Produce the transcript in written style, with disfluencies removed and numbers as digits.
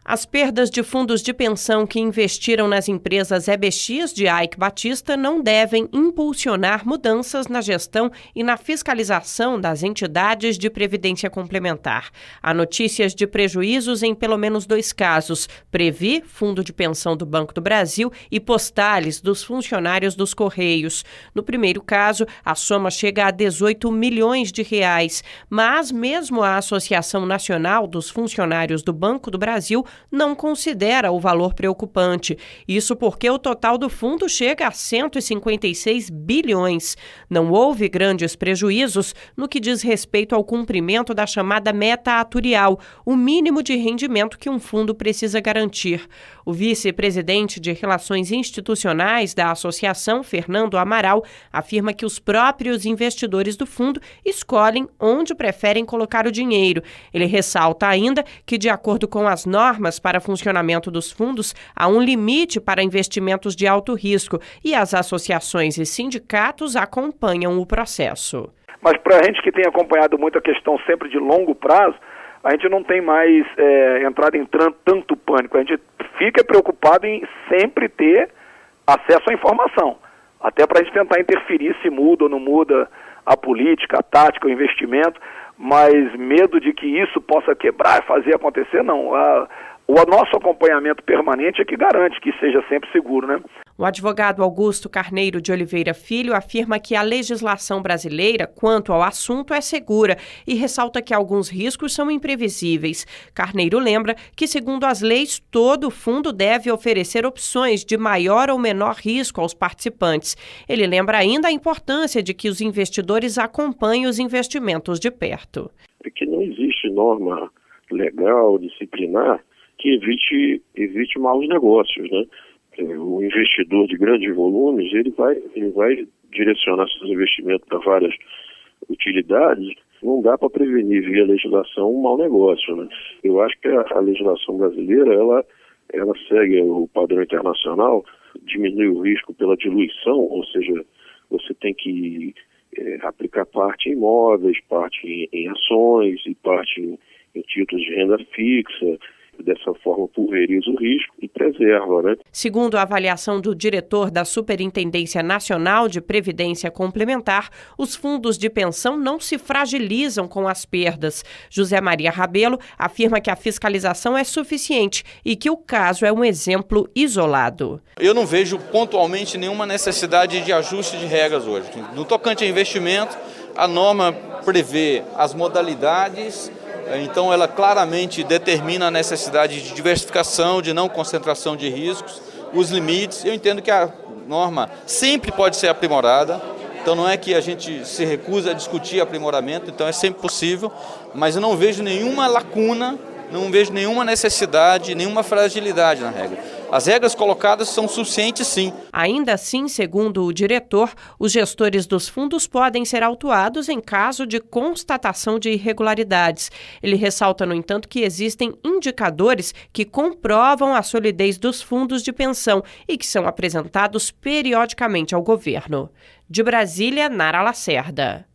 As perdas de fundos de pensão que investiram nas empresas EBX de Eike Batista não devem impulsionar mudanças na gestão e na fiscalização das entidades de previdência complementar. Há notícias de prejuízos em pelo menos 2 casos: Previ, Fundo de Pensão do Banco do Brasil, e Postales, dos funcionários dos Correios. No primeiro caso, a soma chega a 18 milhões de reais, mas mesmo a Associação Nacional dos Funcionários do Banco do Brasil não considera o valor preocupante. Isso porque o total do fundo chega a 156 bilhões. Não houve grandes prejuízos no que diz respeito ao cumprimento da chamada meta atuarial, o mínimo de rendimento que um fundo precisa garantir. O vice-presidente de Relações Institucionais da associação, Fernando Amaral, afirma que os próprios investidores do fundo escolhem onde preferem colocar o dinheiro. Ele ressalta ainda que, de acordo com as normas para funcionamento dos fundos, há um limite para investimentos de alto risco e as associações e sindicatos acompanham o processo. Mas para a gente que tem acompanhado muito a questão sempre de longo prazo, a gente não tem mais entrado em tanto pânico. A gente fica preocupado em sempre ter acesso à informação, até para a gente tentar interferir se muda ou não muda a política, a tática, o investimento, mas medo de que isso possa quebrar e fazer acontecer, não. O nosso acompanhamento permanente é que garante que seja sempre seguro, né? O advogado Augusto Carneiro de Oliveira Filho afirma que a legislação brasileira quanto ao assunto é segura e ressalta que alguns riscos são imprevisíveis. Carneiro lembra que, segundo as leis, todo fundo deve oferecer opções de maior ou menor risco aos participantes. Ele lembra ainda a importância de que os investidores acompanhem os investimentos de perto. É que não existe norma legal, disciplinar, que evite maus negócios, né? O investidor de grandes volumes, ele vai direcionar seus investimentos para várias utilidades. Não dá para prevenir via legislação um mau negócio, né? Eu acho que a legislação brasileira, ela segue o padrão internacional, diminui o risco pela diluição, ou seja, você tem que aplicar parte em imóveis, parte em ações e parte em títulos de renda fixa. Dessa forma, pulveriza o risco e preserva, né? Segundo a avaliação do diretor da Superintendência Nacional de Previdência Complementar, os fundos de pensão não se fragilizam com as perdas. José Maria Rabelo afirma que a fiscalização é suficiente e que o caso é um exemplo isolado. Eu não vejo pontualmente nenhuma necessidade de ajuste de regras hoje. No tocante a investimento, a norma prevê as modalidades. Então, ela claramente determina a necessidade de diversificação, de não concentração de riscos, os limites. Eu entendo que a norma sempre pode ser aprimorada, então não é que a gente se recusa a discutir aprimoramento, então é sempre possível, mas eu não vejo nenhuma lacuna, não vejo nenhuma necessidade, nenhuma fragilidade na regra. As regras colocadas são suficientes, sim. Ainda assim, segundo o diretor, os gestores dos fundos podem ser autuados em caso de constatação de irregularidades. Ele ressalta, no entanto, que existem indicadores que comprovam a solidez dos fundos de pensão e que são apresentados periodicamente ao governo. De Brasília, Nara Lacerda.